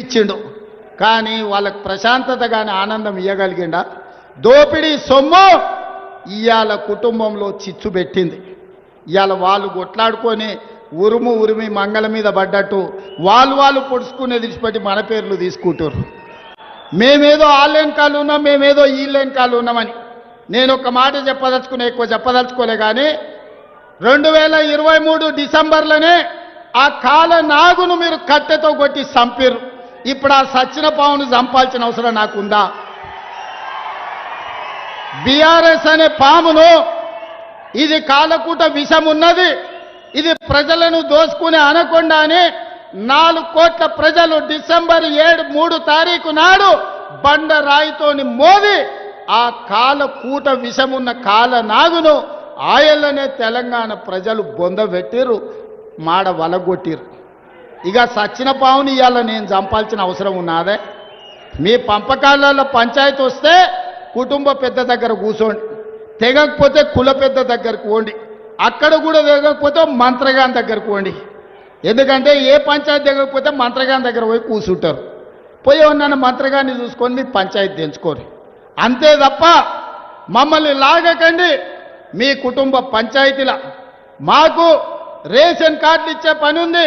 ఇచ్చిండు. కానీ వాళ్ళకు ప్రశాంతత కానీ ఆనందం ఇవ్వగలిగిండా? దోపిడీ సొమ్ము ఇవాళ కుటుంబంలో చిచ్చు పెట్టింది. ఇవాళ వాళ్ళు కొట్లాడుకొని ఉరిమి మంగళ మీద పడ్డట్టు వాళ్ళు పొడుచుకునే విడిచిపెట్టి మన పేర్లు తీసుకుంటారు. మేమేదో ఆన్లైన్ కాలు ఉన్నాం, మేమేదో ఈలైన్ కాలు ఉన్నామని. నేను ఒక మాట ఎక్కువ చెప్పదలుచుకోలే. కానీ 2023 డిసెంబర్లోనే ఆ కాల నాగును మీరు కట్టెతో కొట్టి చంపారు. ఇప్పుడు ఆ సచ్చిన పావును చంపాల్సిన అవసరం నాకుందా? బీఆర్ఎస్ అనే పామును, ఇది కాలకూట విషం ఉన్నది, ఇది ప్రజలను దోసుకునే అనకొండ అని 4 కోట్ల ప్రజలు డిసెంబర్ 3 తారీఖు నాడు బండరాయితోని మోది ఆ కాలకూట విషమున్న కాల నాగును ఆయల్లనే తెలంగాణ ప్రజలు బొందబెట్టిరు, మాడ వలగొట్టిరు. ఇక సచ్చిన పావుని ఇవాళ నేను చంపాల్సిన అవసరం ఉన్నదే? మీ పంపకాలలో పంచాయతీ వస్తే కుటుంబ పెద్ద దగ్గర కూర్చోండి, తెగకపోతే కుల పెద్ద దగ్గరకు పోండి, అక్కడ కూడా తెగకపోతే మంత్రగాన్ దగ్గరకు పోండి. ఎందుకంటే ఏ పంచాయతీ తెగకపోతే మంత్రగాన్ దగ్గర పోయి కూర్చుంటారు. పోయి ఉన్న మంత్రగాన్ని చూసుకొని మీ పంచాయతీ తెంచుకోరు. అంతే తప్ప మమ్మల్ని లాగకండి. మీ కుటుంబ పంచాయతీల మాకు రేషన్ కార్డులు ఇచ్చే పని ఉంది.